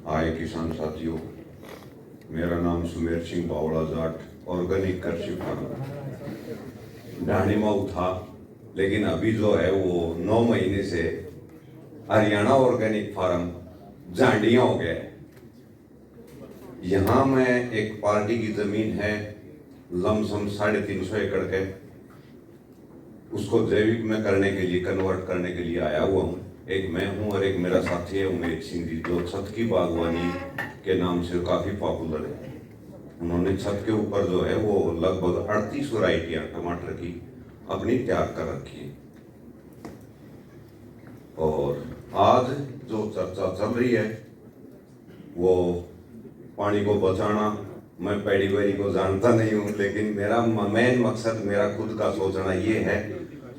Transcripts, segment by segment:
आए किसान साथियों, मेरा नाम सुमेर सिंह बावड़ा जाट, ऑर्गेनिक कृषि फार्म ढाणी में था, लेकिन अभी जो है वो 9 महीने से हरियाणा ऑर्गेनिक फार्म जांडिया हो गया है। यहाँ में एक पार्टी की जमीन है लमसम 350 एकड़ के, उसको जैविक में करने के लिए, कन्वर्ट करने के लिए आया हुआ हूँ। एक मैं हूँ और एक मेरा साथी है उमेश सिंह जी, जो छत की बागवानी के नाम से काफी पॉपुलर है। उन्होंने छत के ऊपर जो है वो लगभग 38 वैरायटियां टमाटर की अपनी तैयार कर रखी है। और आज जो चर्चा चल रही है वो पानी को बचाना, मैं पैडी वेरी को जानता नहीं हूँ, लेकिन मेरा मेन मकसद, मेरा खुद का सोचना ये है,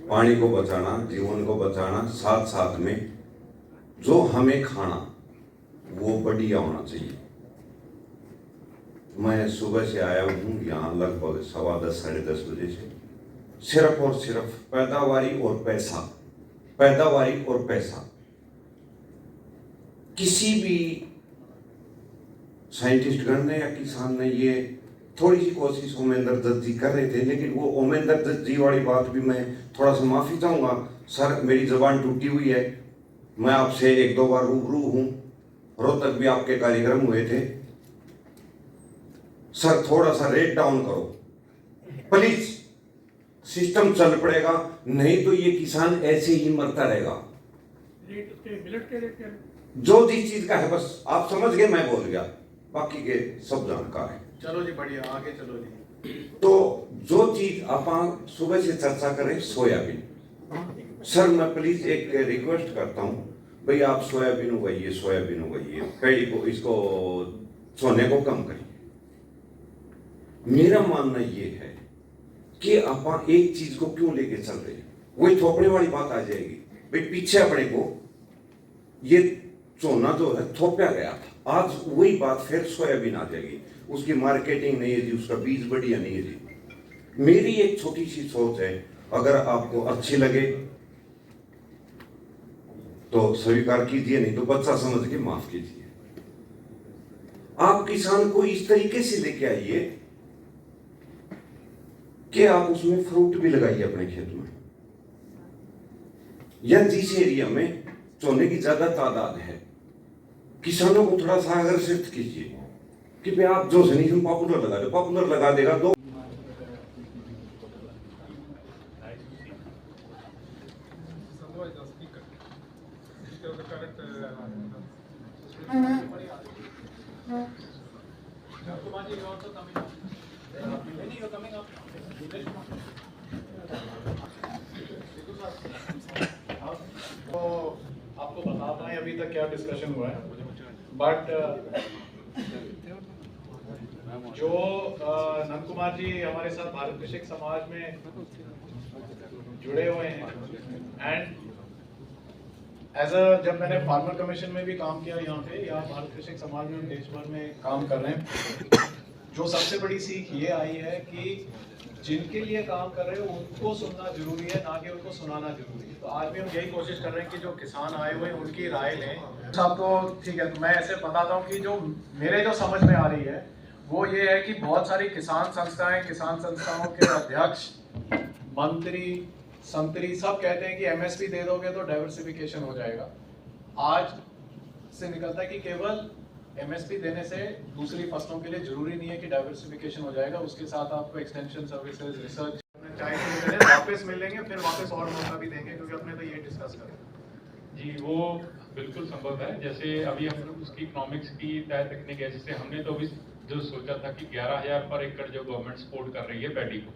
पानी को बचाना, जीवन को बचाना, साथ साथ में जो हमें खाना वो बढ़िया होना चाहिए। मैं सुबह से आया हूँ यहाँ लगभग 10:15 साढ़े 10 बजे से, सिर्फ और सिर्फ पैदावारी और पैसा, पैदावारी और पैसा। किसी भी साइंटिस्ट गण ने या किसान ने ये थोड़ी सी कोशिश ओमेंदर दत्त जी कर रहे थे, लेकिन वो ओमेंदर दत्त जी वाली बात भी मैं थोड़ा सा माफी चाहूंगा सर, मेरी जबान टूटी हुई है। मैं आपसे 1-2 बार रूबरू हूं, रोहतक भी आपके कार्यक्रम हुए थे सर, थोड़ा सा रेट डाउन करो प्लीज, सिस्टम चल पड़ेगा, नहीं तो ये किसान ऐसे ही मरता रहेगा। जो जिस चीज का है बस आप समझ गए, मैं बोल गया, बाकी के सब जानकार है। चलो जी, बढ़िया, आगे चलो जी। तो जो चीज आप सुबह से चर्चा करें, सोयाबीन, सर मैं प्लीज एक रिक्वेस्ट करता हूं, भाई आप सोयाबीन उगाइए, सोयाबीन उगाइए, पैडी को, इसको सोने को कम करिए। मेरा मानना ये है कि आप एक चीज को क्यों लेके चल रहे हैं, वही थोपने वाली बात आ जाएगी। भाई पीछे अपने को ये सोना जो है थोपया गया था, आज वही बात फिर सोयाबीन आ जाएगी, उसकी मार्केटिंग नहीं है जी, उसका बीज बढ़िया नहीं है जी। मेरी एक छोटी सी सोच है, अगर आपको अच्छी लगे तो स्वीकार कीजिए, नहीं तो बच्चा समझ के माफ कीजिए। आप किसान को इस तरीके से लेके आइए कि आप उसमें फ्रूट भी लगाइए अपने खेत में, या जिस एरिया में सोने की ज्यादा तादाद है, किसानों को थोड़ा सा आकर्षित कीजिए कि भाई आप जो सनी पॉपुलर लगा दो, पॉपुलर लगा देगा दो। तो आपको बताता है अभी तक क्या डिस्कशन हुआ है, बट जो नंद कुमार जी हमारे साथ भारत कृषक समाज में जुड़े हुए हैं, एंड जब मैंने फार्मर कमीशन में भी काम किया यहाँ पे, या भारत कृषक समाज में देश भर में काम कर रहे हैं, जो सबसे बड़ी सीख ये आई है कि जिनके लिए काम कर रहे हो उनको सुनना जरूरी है, ना कि उनको सुनाना जरूरी है। तो आज भी हम यही कोशिश कर रहे हैं कि जो किसान आए हुए हैं उनकी राय लें। सब तो ठीक है, तो मैं ऐसे बताता हूँ कि जो मेरे जो समझ में आ रही है वो ये है कि बहुत सारी किसान संस्थाएं, किसान संस्थाओं के अध्यक्ष, मंत्री, संतरी सब कहते हैं कि एमएसपी दे दोगे तो डाइवर्सिफिकेशन हो जाएगा। आज से निकलता है कि केवल एमएसपी देने से दूसरी फसलों के लिए जरूरी नहीं है कि डाइवर्सिफिकेशन हो जाएगा, उसके साथ आपको एक्सटेंशन सर्विसेज, रिसर्च चाहिए, वापस मिलेंगे, फिर वापस और मौका भी देंगे, क्योंकि अपने तो ये डिस्कस करें जी। वो बिल्कुल संभव है, जैसे अभी हम लोग उसकी इकोनॉमिक्स की तय तकनीक है, जैसे हमने तो अभी जो सोचा था कि 11,000 पर एकड़ जो गवर्नमेंट सपोर्ट कर रही है पैडी को,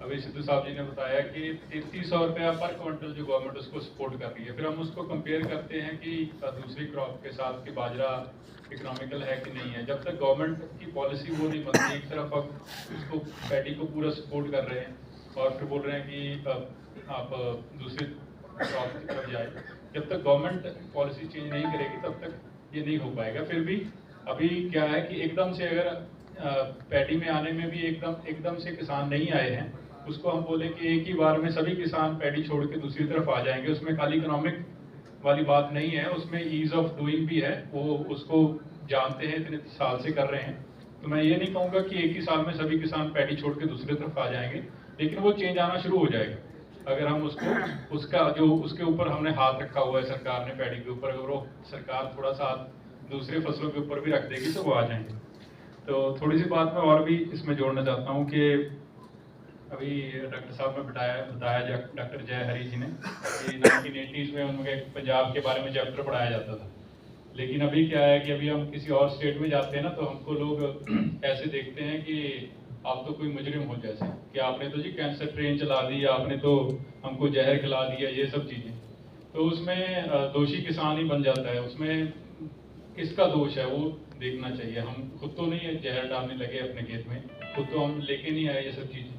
अभी सिद्धू साहब जी ने बताया कि 3300 रुपया पर क्विंटल जो गवर्नमेंट उसको सपोर्ट कर रही है। फिर हम उसको कंपेयर करते हैं कि दूसरी क्रॉप के साथ कि बाजरा इकोनॉमिकल है कि नहीं है। जब तक गवर्नमेंट की पॉलिसी वो नहीं बनती, एक तरफ अब उसको पैडी को पूरा सपोर्ट कर रहे हैं और फिर बोल रहे हैं कि आप दूसरी क्रॉप की तरफ जाए, जब तक गवर्नमेंट पॉलिसी चेंज नहीं करेगी तब तक ये नहीं हो पाएगा। फिर भी अभी क्या है कि एकदम से अगर पैडी में आने में भी एकदम से किसान नहीं आए हैं, उसको हम बोले कि एक ही बार में सभी किसान पैडी छोड़ के दूसरी तरफ आ जाएंगे, उसमें खाली इकोनॉमिक वाली बात नहीं है, उसमें ईज ऑफ डूइंग भी है। वो उसको जानते हैं, इतने साल से कर रहे हैं, तो मैं ये नहीं कहूँगा कि एक ही साल में सभी किसान पैडी छोड़ के दूसरी तरफ आ जाएंगे, लेकिन वो चेंज आना शुरू हो जाएगा अगर हम उसको उसका जो उसके ऊपर हमने हाथ रखा हुआ है सरकार ने पैडी के ऊपर, अगर वो सरकार थोड़ा सा दूसरे फसलों के ऊपर भी रख देगी तो वो आ जाएंगे। तो थोड़ी सी बात मैं और भी इसमें जोड़ना चाहता हूँ कि अभी डॉक्टर साहब ने बताया डॉक्टर जय हरी जी ने कि 1980s में उनके पंजाब के बारे में चैप्टर पढ़ाया जाता था, लेकिन अभी क्या है कि अभी हम किसी और स्टेट में जाते हैं ना तो हमको लोग ऐसे देखते हैं कि आप तो कोई मुजरिम हो, जैसे कि आपने तो जी कैंसर ट्रेन चला दी, आपने तो हमको जहर खिला दिया, ये सब चीज़ें। तो उसमें दोषी किसान ही बन जाता है, उसमें किसका दोष है वो देखना चाहिए। हम खुद तो नहीं जहर डालने लगे अपने खेत में, खुद तो हम लेके नहीं आए ये सब चीज़ें।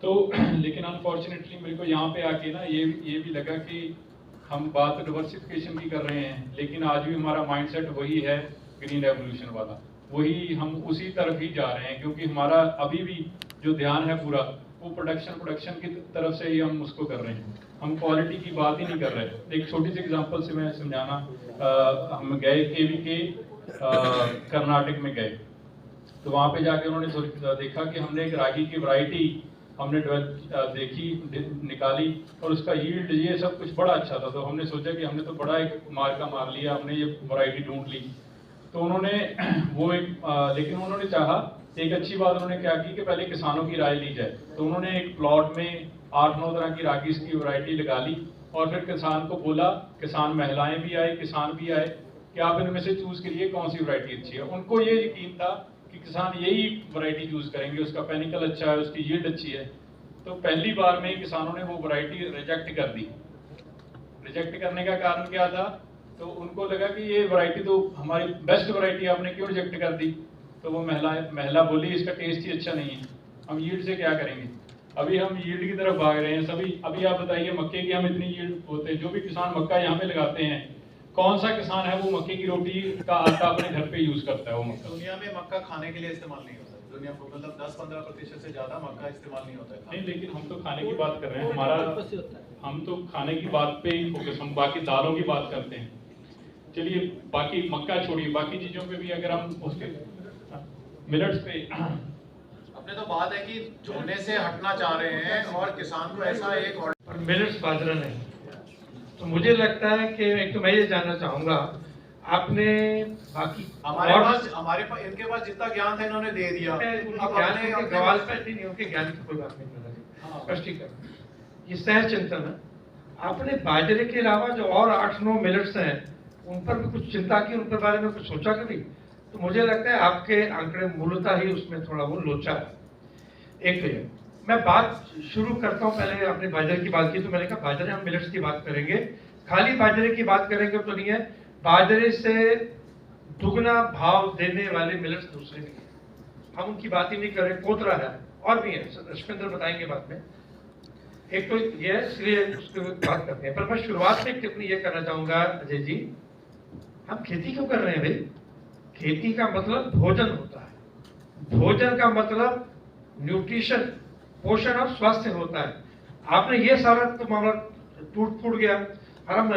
तो लेकिन अनफॉर्चुनेटली मेरे को यहाँ पे आके ना ये भी लगा कि हम बात डिवर्सिफिकेशन की कर रहे हैं, लेकिन आज भी हमारा माइंडसेट वही है ग्रीन रेवोल्यूशन वाला, वही हम उसी तरफ ही जा रहे हैं, क्योंकि हमारा अभी भी जो ध्यान है पूरा वो प्रोडक्शन की तरफ से ही हम उसको कर रहे हैं, हम क्वालिटी की बात ही नहीं कर रहे। एक छोटी सी एग्जांपल से मैं समझाना, हम गए KVK कर्नाटक में गए, तो वहाँ पे जाके उन्होंने देखा कि हमने एक रागी की वैरायटी हमने निकाली और उसका यील्ड ये सब कुछ बड़ा अच्छा था। तो हमने सोचा कि हमने तो बड़ा एक मार्का मार लिया, हमने ये वैरायटी ढूंढ ली। तो उन्होंने वो लेकिन उन्होंने चाहा, एक अच्छी बात उन्होंने क्या की कि पहले किसानों की राय ली जाए। तो उन्होंने एक प्लॉट में 8-9 तरह की रागी की वैरायटी लगा ली और फिर किसान को बोला, किसान महिलाएं भी आए, किसान भी आए कि आप इनमें से चूज करिए कौन सी वैरायटी अच्छी है। उनको ये यकीन था कि किसान यही वैरायटी चूज करेंगे, उसका पेनिकल अच्छा है, उसकी यील्ड अच्छी है। तो पहली बार में किसानों ने वो वैरायटी रिजेक्ट कर दी। रिजेक्ट करने का कारण क्या था? तो उनको लगा कि ये वैरायटी तो हमारी बेस्ट वैरायटी, आपने क्यों रिजेक्ट कर दी? तो वो महिला बोली इसका टेस्ट ही अच्छा नहीं है, हम यील्ड से क्या करेंगे। अभी हम यील्ड की तरफ भाग रहे हैं सभी। अभी आप बताइए मक्के की हम इतनी यील्ड होते हैं, जो भी किसान मक्का यहाँ पे लगाते हैं, कौन सा किसान है वो मक्के की रोटी का आटा अपने घर पे यूज करता है? वो मक्का दुनिया में मक्का खाने के लिए इस्तेमाल नहीं होता, दुनिया को मतलब 10-15% से ज्यादा मक्का इस्तेमाल नहीं होता है। नहीं, लेकिन हम तो खाने की बात कर रहे हैं, हमारा हम तो खाने की बात पे ही फोकस, हम बाकी दालों की बात करते हैं। चलिए बाकी मक्का छोड़िए, बाकी चीजों पे भी अगर हम उसके मिलेट्स पे अपने तो बात है कि झोने से हटना चाह रहे हैं और किसान को ऐसा एक मिलेट्स बाजरा नहीं। तो मुझे लगता है कि एक तो मैं ये जानना चाहूंगा, आपने बाकी हमारे पास इनके पास जितना ज्ञान था इन्होंने दे दिया। ज्ञान के सवाल पर नहीं, उनके ज्ञान की कोई बात नहीं कर रही, स्पष्टीकरण ये सह चिंतन है। आपने बाजरे के अलावा जो और 8-9 मिलेट्स हैं उन पर भी कुछ चिंता की, उन पर बारे में कुछ सोचा कभी? तो मुझे लगता है आपके आंकड़े मूलतः ही उसमें थोड़ा वो लोचा है। एक तो ये मैं बात शुरू करता हूं, पहले आपने बाजरे की बात की तो मैंने कहा बाजरे हम मिलेट्स की बात करेंगे, खाली बाजरे की बात करेंगे तो नहीं है। बाजरे से दुगना भाव देने वाले मिलेट्स दूसरे नहीं है, हम उनकी बात ही नहीं कर रहे। कोतरा है और भी है, रश्मिंदर बताएंगे बाद में। एक तो ये है, इसलिए उसकी बात करते हैं। पर मैं शुरुआत में कितनी ये करना चाहूंगा अजय जी, हम खेती क्यों कर रहे हैं भाई? खेती का मतलब भोजन होता है, भोजन का मतलब न्यूट्रिशन, पोषण और स्वास्थ्य होता है। आपने ये सारा तो मामला टूट फूट गया, हम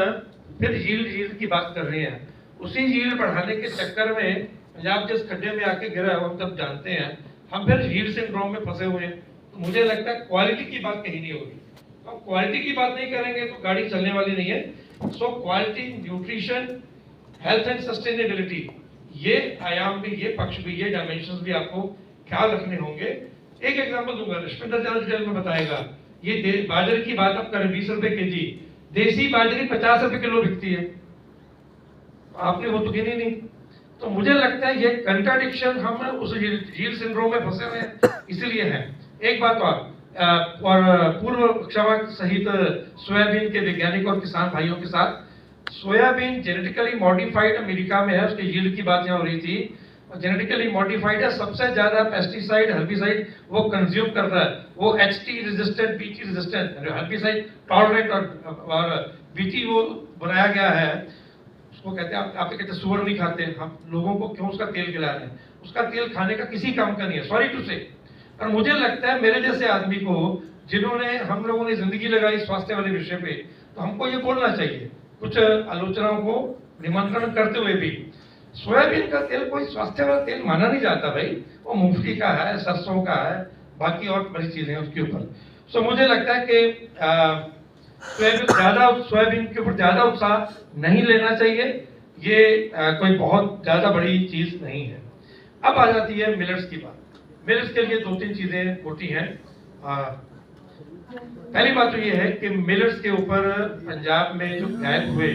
फिर यील्ड की बात कर रहे हैं। उसी यील्ड बढ़ाने के चक्कर में पंजाब जिस खड्डे में आके गिरा हम सब जानते हैं, हम फिर यील्ड सिंड्रोम में फंसे हुए हैं। तो मुझे लगता है क्वालिटी की बात कहीं नहीं होगी। हम क्वालिटी की बात नहीं करेंगे तो गाड़ी चलने वाली नहीं है। So quality, nutrition, health and sustainability, ये आयाम भी, ये पक्ष भी, ये डायमेंशंस भी आपको ख्याल रखने होंगे। एक एग्जांपल दूंगा, रश्मिंदर ज्यादा डिटेल में बताएगा। ये बाजरे की बात आप करें, 20 रुपए केजी, देसी बाजरी 50 रुपए किलो बिकती है, आपने वो तो गिनी नहीं। तो मुझे लगता है ये कंट्राडिक्शन हम उस यील्ड सिंड्रोम में फंसे हुए हैं, इसलिए है। एक बात और पूर्व क्षमा सहित सोयाबीन के वैज्ञानिक और किसान भाइयों के साथ, सोयाबीन जेनेटिकली मॉडिफाइड अमेरिका में है, उसकी यील्ड की बात यहाँ हो रही थी, जेनेटिकली मॉडिफाइड है, सबसे ज्यादा पेस्टिसाइड हर्बिसाइड वो कंज्यूम करता है, वो HT resistant, BT resistant, herbicide tolerant और BT वो बनाया गया है। उसको कहते हैं, आप कहते हैं सुअर नहीं खाते, हम लोगों को क्यों उसका तेल खिला रहे हैं? उसका तेल खाने का किसी काम का नहीं है, सॉरी टू से। पर मुझे लगता है मेरे जैसे आदमी को, जिन्होंने हम लोगों ने जिंदगी लगाई स्वास्थ्य वाले विषय पे, तो हमको ये बोलना चाहिए कुछ आलोचनाओं को निमंत्रण करते हुए भी। सोयाबीन का तेल कोई स्वास्थ्य वाला तेल माना नहीं जाता भाई, वो मूंगफली का है, सरसों का है, बाकी और बड़ी चीजें हैं उसके ऊपर। सो मुझे लगता है कि सोयाबीन के ऊपर ज्यादा उत्साह नहीं लेना चाहिए, ये कोई बहुत ज्यादा बड़ी चीज नहीं है। अब आ जाती है मिलेट्स की बात। मिलेट्स के लिए 2-3 चीजें होती हैं। पहली बात तो ये है कि मिलेट्स के ऊपर पंजाब में जो गायब हुए,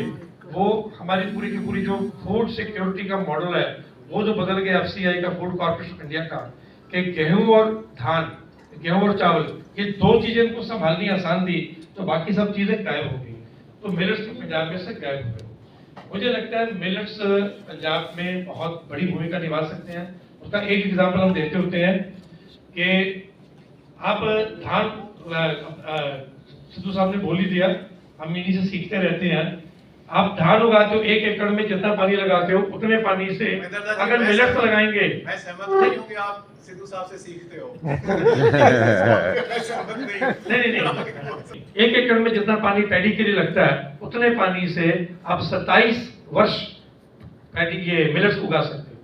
वो हमारी पूरी की पूरी जो फूड सिक्योरिटी का मॉडल है, वो जो बदल गया एफसीआई का, फूड कॉर्पोरेशन ऑफ इंडिया का, कि गेहूं और धान, गेहूं और चावल, ये 2 चीजें को संभालनी आसान थी, तो बाकी सब चीजें गायब हो गई। तो मिलेट्स तो पंजाब में से गायब हो गए। मुझे लगता है मिलेट्स पंजाब में बहुत बड़ी भूमिका निभा सकते हैं। उसका एक एग्जाम्पल हम देते होते हैं कि आप धान, सिद्धू साहब ने बोल ही दिया, हम इन्हीं से सीखते रहते हैं। आप धान उगाते हो, 1 एकड़ में जितना पानी लगाते हो उतने पानी से अगर मिलेट्स लगाएंगे। मैं सहमत नहीं हूं कि आप सिद्धू साहब से सीखते हो। नहीं, 1 एकड़ में जितना पानी पैडी के लिए लगता है, उतने पानी से आप 27 वर्ष पैडी ये मिलेट्स उगा सकते हो।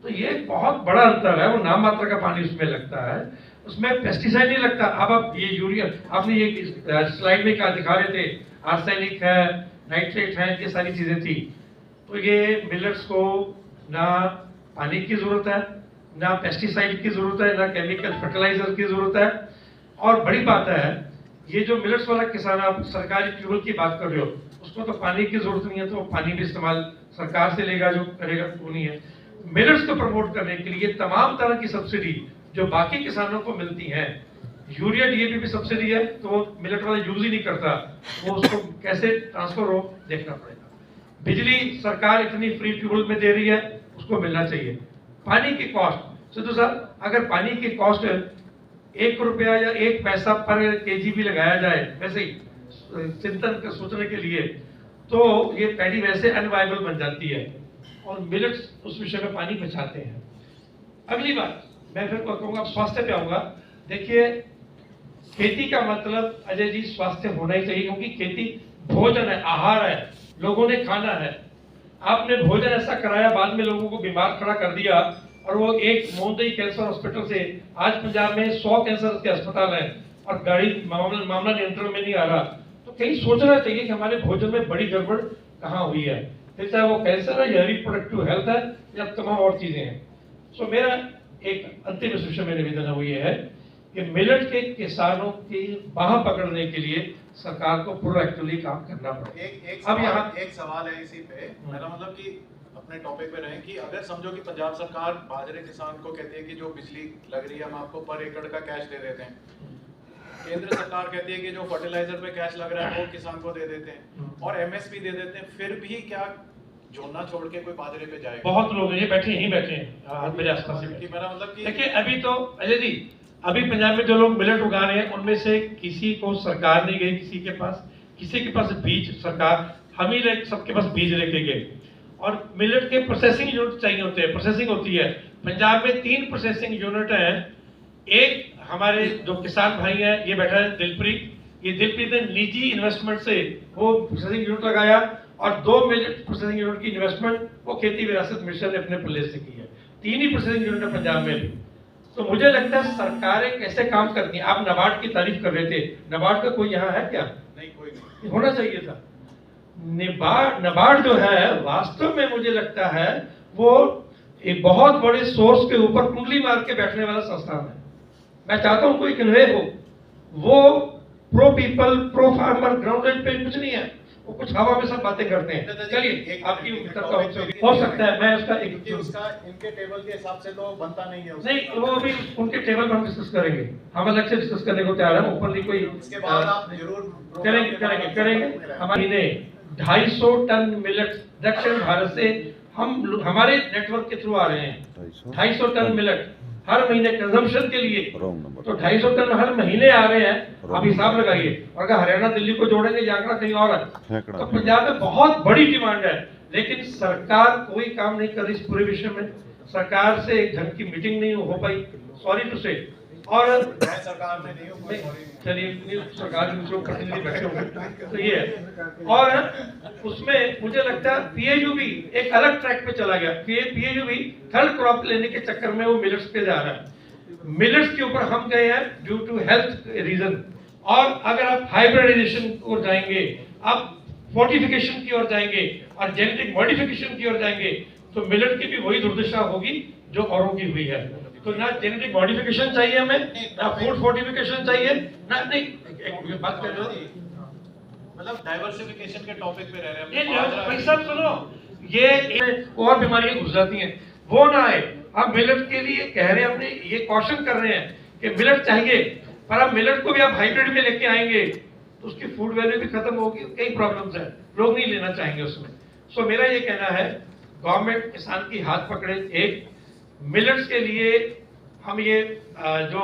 तो ये बहुत बड़ा अंतर है। वो नाम मात्र का पानी उसमें लगता है, उसमें पेस्टिसाइड नहीं लगता। अब आप ये यूरिया, आपने ये स्लाइड में क्या दिखा रहे थे, आर्सेनिक है, नाइट्रेट है, ये सारी चीजें थी। तो ये मिलेट्स को ना पानी की जरूरत है, ना पेस्टिसाइड की जरूरत है, ना केमिकल फर्टिलाइजर की जरूरत है। और बड़ी बात है, ये जो मिलेट्स वाला किसान, आप सरकारी ट्यूबवेल की बात कर रहे हो, उसको तो पानी की जरूरत नहीं है, तो पानी भी इस्तेमाल सरकार से लेगा, जो करेगा वो नहीं है। मिलेट्स को प्रमोट करने के लिए तमाम तरह की सब्सिडी जो बाकी किसानों को मिलती हैं, यूरिया डीएपी भी सब्सिडी है, तो वो मिलेट वाला यूज ही नहीं करता, वो उसको कैसे ट्रांसफर हो देखना पड़ेगा। बिजली सरकार इतनी फ्री ट्यूबवेल में दे रही है, उसको मिलना चाहिए। पानी की कॉस्ट, सिद्धू साहब, अगर पानी की कॉस्ट 1 रुपया या 1 पैसा पर केजी भी लगाया जाए, वैसे ही चिंतन कर सोचने के लिए, तो ये पैडी वैसे अनवायबल बन जाती है और मिलेट्स उस विषय में पानी बचाते हैं। अगली बात मैं फिर कहूँगा, स्वास्थ्य पे आऊंगा। देखिए, खेती का मतलब अजय जी स्वास्थ्य होना ही चाहिए, क्योंकि खेती भोजन है, आहार है, लोगों ने खाना है। आपने भोजन ऐसा कराया, बाद में लोगों को बीमार खड़ा कर दिया, और वो एक मोहनदई कैंसर हॉस्पिटल से आज पंजाब में 100 कैंसर के अस्पताल हैं और गाड़ी मामला नियंत्रण में नहीं आ रहा। तो कहीं सोचना चाहिए कि हमारे भोजन में बड़ी गड़बड़ कहाँ हुई है, फिर चाहे वो कैंसर है या रिप्रोडक्टिव हेल्थ है या तमाम और चीजें हैं। सो मेरा एक अंतिम विषय में निवेदन वो ये है कि मिलेट के किसानों की बाह पकड़ने के लिए सरकार को प्रोएक्टिवली काम करना पड़ेगा। अब यहाँ एक सवाल है इसी पे, मेरा मतलब कि अपने टॉपिक पे रहें कि अगर समझो कि पंजाब सरकार बाजरे किसान को कहती है कि जो बिजली लग रही है हम आपको पर एकड़ का कैश दे देते हैं, केंद्र सरकार कहती है कि जो फर्टिलाइजर पे कैश लग रहा है वो किसान को दे देते हैं और एमएसपी दे देते हैं, फिर भी क्या झोना छोड़ के कोई बाजरे पे जाएगा? बहुत लोग ये बैठे यहीं बैठे हैं मेरे आसपास ही। मेरा मतलब कि देखिए, अभी तो अजय जी, अभी पंजाब में जो लोग मिलेट उगा रहे हैं, उनमें से किसी को सरकार नहीं गई, किसी के पास बीज, सरकार हम ही सबके पास बीज लेके गए। और मिलेट के प्रोसेसिंग यूनिट चाहिए होते हैं, प्रोसेसिंग होती है। पंजाब में 3 प्रोसेसिंग यूनिट हैं। एक हमारे जो किसान भाई हैं, ये बैठा है दिलप्रीत, ये दिलप्रीत ने निजी इन्वेस्टमेंट से वो प्रोसेसिंग यूनिट लगाया, और 2 मिलेट प्रोसेसिंग यूनिट की इन्वेस्टमेंट वो खेती विरासत मिशन ने अपने पल्ले से की है। 3 ही प्रोसेसिंग यूनिट है पंजाब में भी। तो मुझे लगता है सरकारें कैसे काम करती हैं। आप नाबार्ड की तारीफ कर रहे थे, नाबार्ड का कोई यहाँ है क्या? नहीं, कोई नहीं। होना चाहिए था। नाबार्ड जो है, वास्तव में मुझे लगता है वो एक बहुत बड़े सोर्स के ऊपर कुंडली मार के बैठने वाला संस्थान है। मैं चाहता हूं कोई कन्वे हो, वो pro people, pro farmer, ground पे कुछ नहीं है, वो कुछ हवा में सब बातें करते हैं। चलिए, आपकी हो सकता है मैं उसका एक, उसका इनके टेबल के हिसाब से तो बनता नहीं है। नहीं, वो भी उनके टेबल पर हम डिस्कस करेंगे, हम अलग से डिस्कस करने को तैयार हैं। ओपनली कोई उसके बाद आप जरूर करेंगे। हमारे 250 टन मिलेट दक्षिण भारत से हमारे नेटवर्क के थ्रू आ रहे हैं। 250 टन मिलेट हर महीने कंजम्पशन के लिए, तो 250 टन हर महीने आ रहे हैं। आप हिसाब लगाइए, और अगर हरियाणा दिल्ली को जोड़ेंगे ये आंकड़ा कहीं और है। तो पंजाब में बहुत बड़ी डिमांड है, लेकिन सरकार कोई काम नहीं कर रही इस पूरे विषय में। सरकार से एक ढंग की मीटिंग नहीं हो पाई, सॉरी टू से। और मैं सरकार में नहीं हूँ, कोई sorry नहीं। चलिए सरकार के कुछ लोग प्रतिनिधि बैठे होंगे तो ये है। और उसमें मुझे लगता है पीएयूबी एक अलग ट्रैक पे चला गया। पीएयूबी थर्ड क्रॉप लेने के चक्कर में वो मिलेट्स पे जा रहा है। मिलेट्स के ऊपर हम गए हैं ड्यू टू हेल्थ रीजन। और अगर आप हाइब्रिडाइजेशन की ओर जाएंगे, आप फोर्टिफिकेशन की ओर जाएंगे और जेनेटिक मॉडिफिकेशन की ओर जाएंगे, तो मिलेट की भी वही दुर्दशा होगी जो औरों की हुई है। तो ना जेनेटिक मॉडिफिकेशन चाहिए हमें, ना फूड फोर्टिफिकेशन चाहिए, ना नहीं एक बात कर रहे हो, मतलब डाइवर्सिफिकेशन के टॉपिक पे रह रहे हैं। ये भाई साहब सुनो, ये और बीमारियां घुस जाती हैं, वो ना आए। आप मिलेट के लिए कह रहे हैं, अपने ये कॉशन कर रहे हैं कि मिलेट चाहिए, पर आप मिलेट को भी आप हाइब्रिड में लेके आएंगे तो उसकी फूड वैल्यू भी खत्म होगी, कई प्रॉब्लम्स हैं, लोग नहीं लेना चाहेंगे उसमें। सो मेरा ये कहना है गवर्नमेंट किसान की हाथ पकड़े। एक मिलेट्स के लिए हम ये जो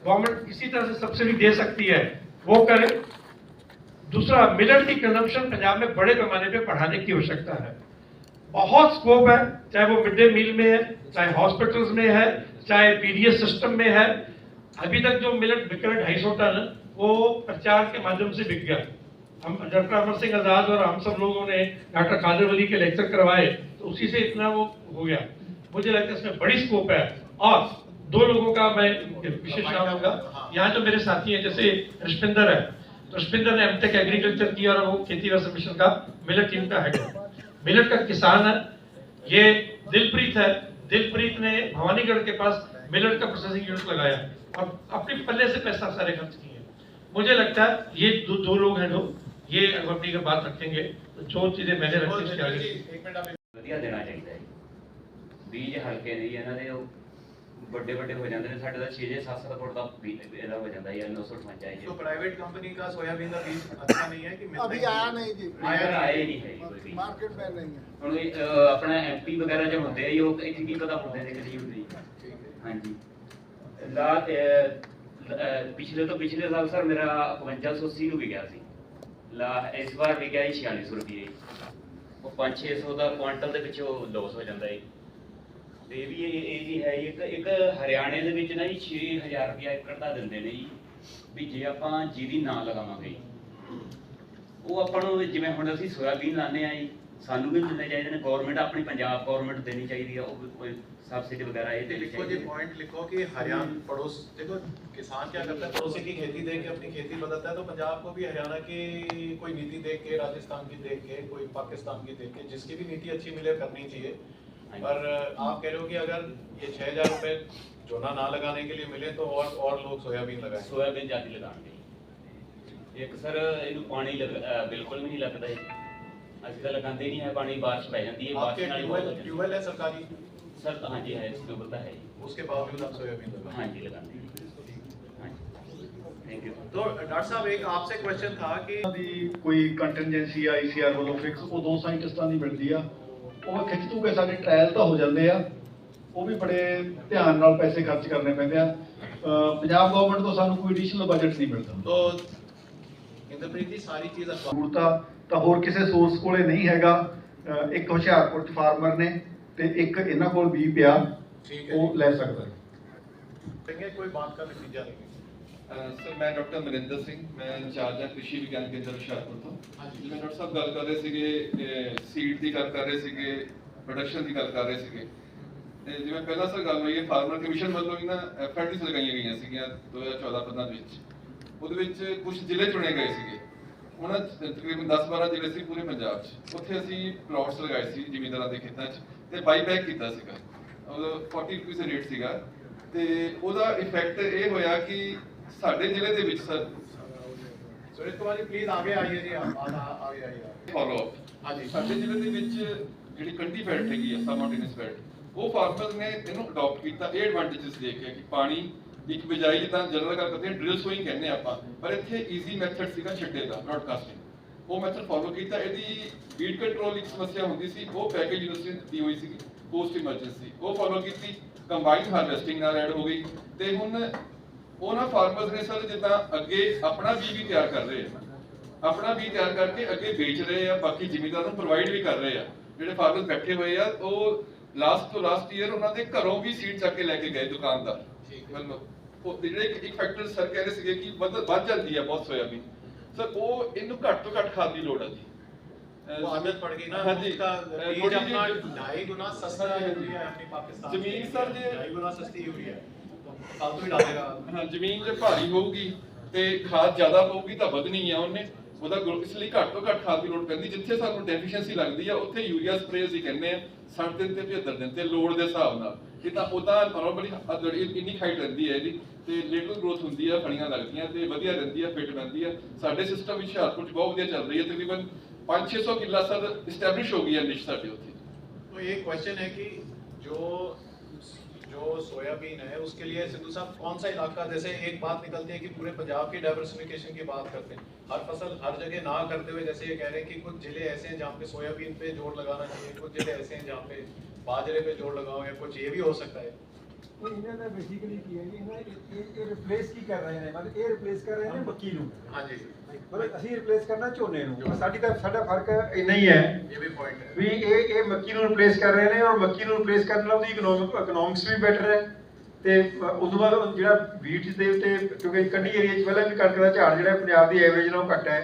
गवर्नमेंट किसी तरह से सब्सिडी दे सकती है वो करें। दूसरा, मिलेट की कंजम्पशन पंजाब में बड़े पैमाने पे बढ़ाने की आवश्यकता है। बहुत स्कोप है, चाहे वो मिड डे मील में है, चाहे हॉस्पिटल्स में है, चाहे पीडीएस सिस्टम में है। अभी तक जो मिलेट बिक रहा है 250 टन, वो प्रचार के माध्यम से बिक गया। हम डॉक्टर अमर सिंह आजाद और हम सब लोगों ने डॉक्टर कादर वली के लेक्चर करवाए, तो उसी से इतना वो हो गया। मुझे लगता है इसमें बड़ी स्कोप है। और दो लोगों का मैं विशेष नाम लूंगा, यहाँ जो मेरे साथी हैं, जैसे रश्मिंदर है, तो रश्मिंदर ने एमटेक एग्रीकल्चर किया और वो खेती व्यवसाय मिशन का मिलेट टीम का हेड है, मिलेट का किसान है। ये दिलप्रीत है, दिलप्रीत ने भवानीगढ़ के पास मिलेट का प्रोसेसिंग यूनिट लगाया और अपने पल्ले से पैसा सारे खर्च किए। मुझे लगता है ये दो लोग हैं जो ये अपनी अगर बात रखेंगे तो जो चीजें मैंने रखी उसके आगे एक मिनट आप ਵਧੀਆ ਦੇਣਾ ਚਾਹੀਦਾ ਹੈ। ਬੀਜ ਹਲਕੇ ਨਹੀਂ ਇਹਨਾਂ ਦੇ, ਉਹ ਵੱਡੇ ਵੱਡੇ ਹੋ ਜਾਂਦੇ ਨੇ। ਸਾਡੇ ਦਾ 6-7 ਫੁੱਟ ਦਾ ਇਹਦਾ ਹੋ ਜਾਂਦਾ ਹੈ 958 ਹੈ तो प्राइवेट कंपनी का सोयाबीन का बीज अच्छा नहीं है कि मिलता अभी ही आया नहीं जी, ਆਇਆ ਹੀ ਨਹੀਂ ਹੈ ਜੀ ਕੋਈ ਵੀ। मार्केट में नहीं है। ਹੁਣ ਇਹ, ਆਪਣਾ ਐਮਪੀ ਵਗੈਰਾ ਜੋ ਹੁੰਦੇ ਆ, ਉਹ ਇੱਥੇ ਕੀ ਪਤਾ ਹੁੰਦੇ ਨੇ ਕਿ ਨਹੀਂ ਹੁੰਦੇ। ਹਾਂਜੀ ਪਿਛਲੇ ਤੋਂ ਪਿਛਲੇ ਸਾਲ ਸਰ ਮੇਰਾ 5580 ਨੂੰ ਵੀ ਗਿਆ ਸੀ। ਇਸ ਵਾਰ ਵੀ ਗਿਆ 4600 ਰੁਪਏ। ਉਹ 5-600 ਦਾ ਕੁਆਂਟਲ ਦੇ ਵਿੱਚੋਂ ਲੋਸ ਹੋ ਜਾਂਦਾ ਹੈ। ਤੇ ਵੀ ਇਹ ਜੀ ਹੈ ਇੱਕ ਹਰਿਆਣੇ ਦੇ ਵਿੱਚ ਨਾ ਜੀ 6000 ਰੁਪਏ ਏਕੜ ਦਾ ਦਿੰਦੇ ਨੇ ਜੀ, ਵੀ ਜੇ ਆਪਾਂ ਜੀਰੀ ਨਾ ਲਗਾਵਾਂਗੇ। ਉਹ ਆਪਾਂ ਨੂੰ ਜਿਵੇਂ ਹੁਣ ਅਸੀਂ ਸੋਇਆਬੀਨ ਲਾਉਂਦੇ ਆ ਜੀ, ਸਾਨੂੰ ਵੀ ਮਿਲਣੇ ਚਾਹੀਦੇ ਨੇ। ਗਵਰਨਮੈਂਟ ਆਪਣੀ ਪੰਜਾਬ ਗਵਰਨਮੈਂਟ देनी चाहिए है, वो कोई सब्सिडी वगैरह ये देनी लिखो जी, चाहिए। पॉइंट लिखो कि हरियाणा पड़ोस, देखो किसान क्या करता है, पड़ोसी की खेती देख के अपनी खेती बदलता है। तो पंजाब को भी हरियाणा की कोई नीति देख के, राजस्थान की देख के, कोई पाकिस्तान की देख के, जिसकी भी नीति अच्छी मिले करनी चाहिए। पर आप कह रहे हो कि अगर ये 6000 रुपए जोना ना लगाने के लिए मिले तो और लोग सोयाबीन लगाएं। सोयाबीन ज़्यादा लगाएंगे। एक सर इनू पानी बिल्कुल भी नहीं लगता है, ਅਸੀਂ ਤਾਂ ਲਗਾਉਂਦੇ ਨਹੀਂ ਹੈ ਪਾਣੀ। ਬਾਰਿਸ਼ ਪੈ ਜਾਂਦੀ ਹੈ, आपके ਬਾਰਿਸ਼ ਨਾਲ ਹੀ बहुत हो ट्यूबवेल है सरकारी, जाता है। सर हाँ जी है, ट्यूबवेल तो है ही। उसके बावजूद आप सोयाबीन लगाएं। हाँ जी लगाते हैं। हाँ जी, थैंक यू। तो डॉक्टर साहब एक आपसे क्वेश्चन था कि ਦੀ ਕੋਈ ਕੰਟੀਨਜੈਂਸੀ ਆਈਸੀਆਰ ਵੱਲੋਂ ਫਿਕਸ ਉਹ ਦੋ ਸਾਇੰਟਿਸਟਾਂ ਦੀ ਮਿਲਦੀ ਆ, ਉਹ ਖਿੱਚ ਤੂ ਕੇ ਸਾਡੇ ਟ੍ਰਾਇਲ ਤਾਂ ਹੋ ਜਾਂਦੇ ਆ, ਉਹ ਵੀ ਬੜੇ ਧਿਆਨ ਨਾਲ ਪੈਸੇ ਖਰਚ ਕਰਨੇ ਪੈਂਦੇ ਆ। ਪੰਜਾਬ ਗਵਰਨਮੈਂਟ ਤੋਂ ਸਾਨੂੰ ਕੋਈ ਐਡੀਸ਼ਨਲ ਬਜਟ ਨਹੀਂ ਮਿਲਦਾ। तो इंद्रप्रीत जी सारी चीज ਜ਼ਰੂਰਤ ਤਾਂ ਹੋਰ ਕਿਸੇ ਸੋਰਸ ਕੋਲੇ ਨਹੀਂ ਹੈਗਾ। ਇੱਕ ਹੁਸ਼ਿਆਰਪੁਰ ਚ ਫਾਰਮਰ ਨੇ ਤੇ ਇੱਕ ਇਹਨਾਂ ਕੋਲ ਵੀ ਪਿਆ, ठीक है ਉਹ ਲੈ ਸਕਦਾ। कहेंगे कोई बात का नतीजा लेंगे। ਸਰ ਮੈਂ ਡਾਕਟਰ ਮਨਿੰਦਰ ਸਿੰਘ, ਮੈਂ ਇੰਚਾਰਜ ਹਾਂ ਕ੍ਰਿਸ਼ੀ ਵਿਗਿਆਨ ਕੇਂਦਰ ਹੁਸ਼ਿਆਰਪੁਰ ਤੋਂ। ਜਿਵੇਂ ਡਾਕਟਰ ਸਾਹਿਬ ਗੱਲ ਕਰ ਰਹੇ ਸੀਗੇ, ਸੀਡ ਦੀ ਗੱਲ ਕਰ ਰਹੇ ਸੀਗੇ, ਪ੍ਰੋਡਕਸ਼ਨ ਦੀ ਗੱਲ ਕਰ ਰਹੇ ਸੀਗੇ। ਤੇ ਜਿਵੇਂ ਪਹਿਲਾਂ ਸਰ ਗੱਲ ਹੋਈ ਹੈ, ਫਾਰਮਰ ਕਮਿਸ਼ਨ ਵੱਲੋਂ ਵੀ ਨਾ ਐਫਆਰਟੀਸ ਲਗਾਈਆਂ ਗਈਆਂ ਸੀਗੀਆਂ 2014-15 ਦੇ ਵਿੱਚ। ਉਹਦੇ ਵਿੱਚ ਕੁਝ ਜ਼ਿਲ੍ਹੇ ਚੁਣੇ ਗਏ ਸੀਗੇ। ਉਹਨਾਂ 'ਚ ਤਕਰੀਬਨ 10-12 ਜ਼ਿਲ੍ਹੇ ਸੀ ਪੂਰੇ ਪੰਜਾਬ 'ਚ। ਉੱਥੇ ਅਸੀਂ ਪਲਾਟਸ ਲਗਾਏ ਸੀ ਜ਼ਿਮੀਂਦਾਰਾਂ ਦੇ ਖੇਤਾਂ 'ਚ ਤੇ ਬਾਈਬੈਕ ਕੀਤਾ ਸੀਗਾ। ਉਹਦਾ 40 ਰੁਪਏ ਦਾ ਰੇਟ ਸੀਗਾ। ਤੇ ਉਹਦਾ ਇਫੈਕਟ ਇਹ ਹੋਇਆ ਕਿ ਸਾਡੇ ਜ਼ਿਲ੍ਹੇ ਦੇ ਵਿੱਚ ਸਰ सुरेश कुमार जी प्लीज आगे आइए जी, आप आगे आइए। ਫੋਲੋ ਅਪ हाँ जी ਸਾਡੇ ਜ਼ਿਲ੍ਹੇ ਦੇ ਵਿੱਚ ਜਿਹੜੀ ਕੰਡੀ ਬੈਲਟ ਹੈਗੀ ਆ, ਸਬਮੌਂਟੇਨਸ ਬੈਲਟ, ਉਹ ਫਾਰਮਰਸ ਨੇ ਇਹਨੂੰ ਅਡਾਪਟ ਕੀਤਾ। ਇਹ ਐਡਵਾਂਟੇਜਸ ਦੇਖਿਆ ਕਿ ਪਾਣੀ ਇੱਕ ਬਿਜਾਈ, ਜਿੱਦਾਂ ਜਨਰਲ ਗੱਲ ਕਰਦੇ ਹਾਂ ਡਰਿਲ ਸੋਇੰਗ ਕਹਿੰਦੇ ਆਪਾਂ, ਪਰ ਇੱਥੇ ਈਜ਼ੀ ਮੈਥਡ ਸੀਗਾ ਛਿੱਟੇ ਦਾ, ਬ੍ਰੌਡਕਾਸਟਿੰਗ। ਉਹ ਮੈਥਡ ਫੋਲੋ ਕੀਤਾ। ਇਹਦੀ ਵੀਡ ਕੰਟਰੋਲ ਇੱਕ ਸਮੱਸਿਆ ਹੁੰਦੀ ਸੀ, ਉਹ ਪੈਕੇਜ ਯੂਨੀਵਰਸਿਟੀ ਨੇ ਦਿੱਤੀ ਹੋਈ ਸੀਗੀ ਪੋਸਟ ਇਮਰਜੈਂਸੀ, ਉਹ ਫੋਲੋ ਕੀਤੀ। ਕੰਬਾਈਨ ਹਾਰਵੈਸਟਿੰਗ ਨਾਲ ਐਡ ਹੋ ਗਈ। ਤੇ ਹੁਣ ਉਹਨਾਂ ਫਾਰਮਰਸ ਨੇ ਸਰ ਜਿੱਦਾਂ ਅੱਗੇ ਆਪਣਾ ਬੀਜ ਵੀ ਤਿਆਰ ਕਰ ਰਹੇ ਆ, ਆਪਣਾ ਬੀਜ ਤਿਆਰ ਕਰਕੇ ਅੱਗੇ ਵੇਚ ਰਹੇ ਆ, ਬਾਕੀ ਜ਼ਿਮੀਂਦਾਰਾਂ ਨੂੰ ਪ੍ਰੋਵਾਈਡ ਵੀ ਕਰ ਰਹੇ ਆ। ਜਿਹੜੇ ਫਾਰਮਰਸ ਬੈਠੇ ਹੋਏ ਆ, ਉਹ ਲਾਸਟ ਤੋਂ ਲਾਸਟ ਈਅਰ ਉਹਨਾਂ ਦੇ ਘਰੋਂ ਵੀ ਸੀਡ ਚੱਕ ਕੇ ਲੈ ਕੇ ਗਏ ਦੁਕਾਨਦਾਰ। ਮਤਲਬ ਉਹ ਜਿਹੜੇ ਇੱਕ ਫੈਕਟਰ ਸਰ ਕਹਿ ਰਹੇ ਸੀਗੇ ਕਿ ਵੱਧ ਜਾਂਦੀ ਹੈ ਬਹੁਤ ਸੋਇਆਬੀਨ, ਸਰ ਉਹ ਇਹਨੂੰ ਘੱਟ ਤੋਂ ਘੱਟ ਖਾਦ ਦੀ ਲੋੜ ਹੈ ਜੀ। वो आदत पड़ गई ना, हाँ जी। उसका बीज थोड़ी अपना जी- 2.5 गुना सस्ता है यूरिया अपनी पाकिस्तान जमीन सर जे- 2.5 गुना सस्ती यूरिया है, तो फालतू ही डालेगा। ਹਾਂ ਜ਼ਮੀਨ ਜੇ ਭਾਰੀ ਹੋਊਗੀ ਤੇ ਖਾਦ ਜ਼ਿਆਦਾ ਪਊਗੀ ਤਾਂ ਵਧਣੀ ਆ ਉਹਨੇ, ਉਹਦਾ ਇਸ ਲਈ ਘੱਟ ਤੋਂ ਘੱਟ ਖਾਦ ਦੀ ਲੋੜ ਪੈਂਦੀ। ਜਿੱਥੇ ਸਾਨੂੰ ਡੈਫੀਸ਼ੀਐਂਸੀ ਲੱਗਦੀ ਆ ਉੱਥੇ ਯੂਰੀਆ ਸਪਰੇਅ ਹੀ ਕਹਿੰਦੇ ਆ 60 ਦਿਨ ਤੇ 75 ਦਿਨ ਤੇ ਲੋੜ ਦੇ ਹਿਸਾਬ ਨਾਲ। ਇਹ ਤਾਂ ਉਹਦਾ ਨਾਰਮਲੀ ਇੰਨੀ ਹਾਈਟ ਰਹਿੰਦੀ ਹੈ ਇਹਦੀ ਤੇ ਲੇਟਲ ਗਰੋਥ ਹੁੰਦੀ ਆ, ਫਲੀਆਂ ਲੱਗਦੀਆਂ ਤੇ ਵਧੀਆ ਰਹਿੰਦੀ ਆ, ਫਿੱਟ ਰਹਿੰਦੀ ਆ। ਸਾਡੇ ਸਿਸਟਮ ਵਿੱਚ ਹੁਸ਼ਿਆਰਪੁਰ 'ਚ ਬਹੁਤ ਵਧੀਆ ਚੱਲ ਰਹੀ ਹੈ, ਤਕਰੀਬਨ 500-600 ਕਿੱਲਾ ਸਰ ਇਸਟੈਬਲਿਸ਼ ਹੋ ਗਈ ਹੈ ਨਿਸ਼ ਸਾਡੇ ਉੱਥੇ। तो ये क्वेश्चन है कि जो सोयाबीन है उसके लिए सिद्धू साहब कौन सा इलाका, जैसे एक बात निकलती है कि पूरे पंजाब की डाइवर्सिफिकेशन की बात करते हैं, हर फसल हर जगह ना करते हुए जैसे ये कह रहे हैं कि कुछ जिले ऐसे हैं जहाँ पे सोयाबीन पे जोर लगाना चाहिए, कुछ जिले ऐसे हैं जहाँ पे बाजरे पे जोर लगाओ, या कुछ ये भी हो सकता है। ਇਹਨਾਂ ਦਾ ਬੇਸਿਕਲੀ ਕੀ ਹੈ ਜੀ, ਇਹ ਰਿਪਲੇਸ ਕੀ ਕਰ ਰਹੇ ਨੇ, ਮਤਲਬ ਇਹ ਰਿਪਲੇਸ ਕਰ ਰਹੇ ਨੇ ਮੱਕੀ ਨੂੰ, हाँ जी, ਮਤਲਬ ਅਸੀਂ ਰਿਪਲੇਸ ਕਰਨਾ ਝੋਨੇ ਨੂੰ। ਸਾਡਾ ਫਰਕ ਇੰਨਾ ਹੀ ਹੈ ये भी पॉइंट है। ਵੀ ਇਹ ਮੱਕੀ ਨੂੰ ਰਿਪਲੇਸ ਕਰ ਰਹੇ ਨੇ, ਔਰ ਮੱਕੀ ਨੂੰ ਰਿਪਲੇਸ ਕਰਨ ਨਾਲ ਉਹਦੀ ਇਕਨੋਮਿਕਸ ਵੀ ਬੈਟਰ ਹੈ। ਤੇ ਉਦੋਂ ਬਾਅਦ ਜਿਹੜਾ ਵੀਟ ਦੇ ਉੱਤੇ, ਕਿਉਂਕਿ ਕੰਢੀ ਏਰੀਆ 'ਚ ਪਹਿਲਾਂ ਵੀ ਕਣਕ ਦਾ ਝਾੜ ਜਿਹੜਾ ਪੰਜਾਬ ਦੀ ਐਵਰੇਜ ਨਾਲੋਂ ਘੱਟ ਹੈ,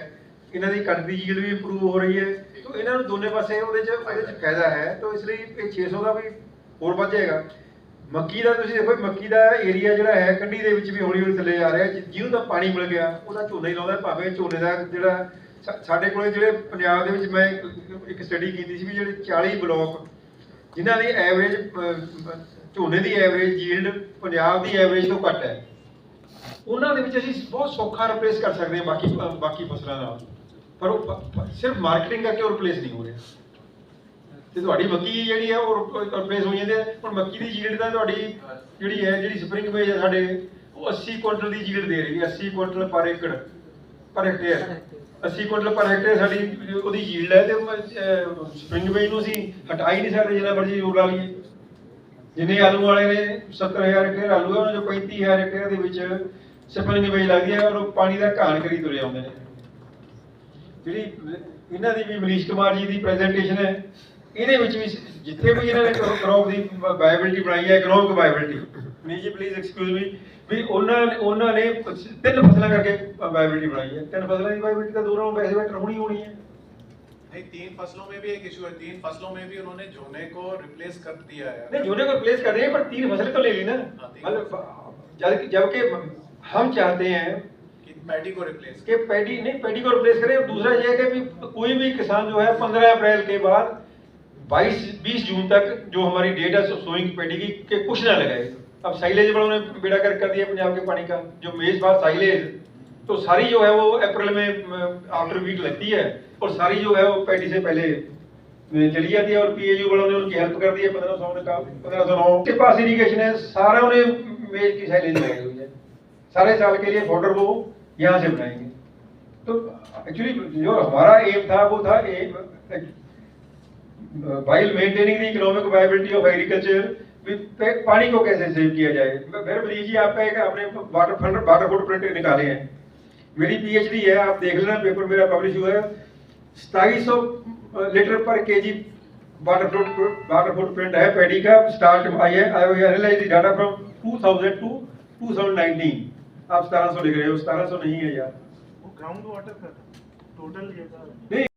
ਇਹਨਾਂ ਦੀ ਕਣਕ ਦੀ ਯੀਲਡ ਵੀ ਇੰਪਰੂਵ ਹੋ ਰਹੀ ਹੈ। ਤਾਂ ਇਹਨਾਂ ਨੂੰ ਦੋਨੇ ਪਾਸੇ ਉਹਦੇ 'ਚ ਫਾਇਦਾ ਹੈ। ਤਾਂ ਇਸ ਲਈ ਇਹ 600 ਦਾ ਵੀ ਹੋਰ ਵੱਧ ਜਾਏਗਾ। ਮੱਕੀ ਦਾ ਤੁਸੀਂ ਦੇਖੋ, ਮੱਕੀ ਦਾ ਏਰੀਆ ਜਿਹੜਾ ਹੈ ਕੰਢੀ ਦੇ ਵਿੱਚ ਵੀ ਹੌਲੀ ਹੌਲੀ ਥੱਲੇ ਜਾ ਰਿਹਾ। ਜਿਹਨੂੰ ਤਾਂ ਪਾਣੀ ਮਿਲ ਗਿਆ ਉਹਦਾ ਝੋਨਾ ਹੀ ਲਾਉਂਦਾ। ਭਾਵੇਂ ਝੋਨੇ ਦਾ ਜਿਹੜਾ ਸਾਡੇ ਕੋਲੇ ਜਿਹੜੇ ਪੰਜਾਬ ਦੇ ਵਿੱਚ, ਮੈਂ ਇੱਕ ਸਟੱਡੀ ਕੀਤੀ ਸੀ ਵੀ ਜਿਹੜੇ 40 ਬਲਾਕ ਜਿਨ੍ਹਾਂ ਦੀ ਐਵਰੇਜ ਝੋਨੇ ਦੀ ਐਵਰੇਜ ਯੀਲਡ ਪੰਜਾਬ ਦੀ ਐਵਰੇਜ ਤੋਂ ਘੱਟ ਹੈ, ਉਹਨਾਂ ਦੇ ਵਿੱਚ ਅਸੀਂ ਬਹੁਤ ਸੌਖਾ ਰਿਪਲੇਸ ਕਰ ਸਕਦੇ ਹਾਂ ਬਾਕੀ ਫਸਲਾਂ ਨਾਲ। ਪਰ ਉਹ ਸਿਰਫ ਮਾਰਕੀਟਿੰਗ ਕਰਕੇ ਉਹ ਰਿਪਲੇਸ ਨਹੀਂ ਹੋ ਰਿਹਾ। ਤੇ ਤੁਹਾਡੀ ਮੱਕੀ ਜਿਹੜੀ ਹੈ ਉਹ ਰਿਪਲੇਸ ਹੋ ਜਾਂਦੀ ਹੈ। ਹੁਣ ਮੱਕੀ ਦੀ ਯੀਲਡ ਤਾਂ ਤੁਹਾਡੀ ਜਿਹੜੀ ਸਪਰਿੰਗ ਵੇਜ ਹੈ ਸਾਡੇ, ਉਹ 80 ਕੁਇੰਟਲ ਦੀ ਯੀਲਡ ਦੇ ਰਹੀ ਹੈ। 80 ਕੁਇੰਟਲ ਪਰ ਏਕੜ ਪਰ ਹੈਕਟੇਅਰ 80 ਕੁਇੰਟਲ ਪਰ ਹੈਕਟੇਅਰ ਸਾਡੀ ਉਹਦੀ ਯੀਲਡ ਹੈ। ਤੇ ਸਪਰਿੰਗ ਵੇਜ ਨੂੰ ਅਸੀਂ ਹਟਾ ਹੀ ਨਹੀਂ ਸਕਦੇ ਜਿੰਨਾ ਮਰਜ਼ੀ ਜ਼ੋਰ ਲਾ ਲਈਏ। ਜਿੰਨੇ ਆਲੂ ਵਾਲੇ ਨੇ 70,000 ਹੈਕਟੇਅਰ ਆਲੂ ਹੈ, ਉਹਨਾਂ 'ਚੋਂ 35,000 ਹੈਕਟੇਅਰ ਦੇ ਵਿੱਚ ਸਪਰਿੰਗ ਵੇਜ ਲੱਗਦੀ ਹੈ, ਔਰ ਉਹ ਪਾਣੀ ਦਾ ਘਾਣ ਕਰੀ ਤੁਰੇ ਆਉਂਦੇ ਨੇ। ਜਿਹੜੀ ਇਹਨਾਂ ਦੀ ਵੀ ਮਨੀਸ਼ ਕੁਮਾਰ ਜੀ ਦੀ ਪ੍ਰੈਜੈਂਟੇਸ਼ਨ ਹੈ, ਇਹਦੇ ਵਿੱਚ ਵੀ ਜਿੱਥੇ ਵੀ ਇਹਨਾਂ ਨੇ ਕ੍ਰੌਪ ਦੀ ਵਾਇਬਿਲਿਟੀ ਬਣਾਈ ਹੈ, ਇਕਨੋਮਿਕ ਵਾਇਬਿਲਿਟੀ, ਮਨੀਸ਼ ਜੀ ਪਲੀਜ਼ ਐਕਸਕਿਊਜ਼ ਮੀ, ਵੀ ਉਹਨਾਂ ਨੇ 3 ਫਸਲਾਂ ਕਰਕੇ ਵਾਇਬਿਲਿਟੀ ਬਣਾਈ ਹੈ। 3 ਫਸਲਾਂ ਦੀ ਵਾਇਬਿਲਿਟੀ ਤਾਂ ਦੂਰੋਂ ਵੈਸੇ ਬੈਟਰ होनी है। नहीं, 3 फसलों में भी एक इशू है। 3 फसलों में भी उन्होंने झोने को रिप्लेस कर दिया है। नहीं, झोने को रिप्लेस कर रहे हैं, पर 3 फसलें तो ले ली ना। मतलब जबकि हम चाहते हैं कि पैडी को रिप्लेस, कि पैडी को रिप्लेस करें। और दूसरा ये है कि कोई भी किसान जो है 15 अप्रैल के बाद 22-20 जून तक जो हमारी डेट है सोइंग पैडी की के कुछ ना लगाए। अब साइलेज बड़ा उन्होंने बेड़ा कर दिया पंजाब के पानी का, जो मेज बार साइलेज, तो सारी जो है वो अप्रैल में आफ्टर वीट लगती है, और सारी जो है वो पैडी से पहले चली जाती है। और PAU वालों ने उनकी हेल्प कर दी है। 1509 के पास इरिगेशन है, सारा उन्हें मेज की साइलेज लगाई हुई है। सारे साल के लिए फॉडर वो यहाँ से बनाएंगे। तो एक्चुअली जो हमारा एम था वो था while maintaining the economic viability of agriculture, पानी को कैसे सेव किया जाए। मेरे मनीष जी आपका एक आपने वाटर फुटप्रिंट निकाले हैं, मेरी PhD है, आप देख लेना, पेपर मेरा पब्लिश हुआ है। 2700 लीटर पर केजी वाटर फुटप्रिंट है पैडी का। Start I analyse data from 2000 to 2019। आप 1700 लिख रहे हो, 1700 नहीं है यार, वो ग्राउंड वाटर का टोटल ये था। नहीं।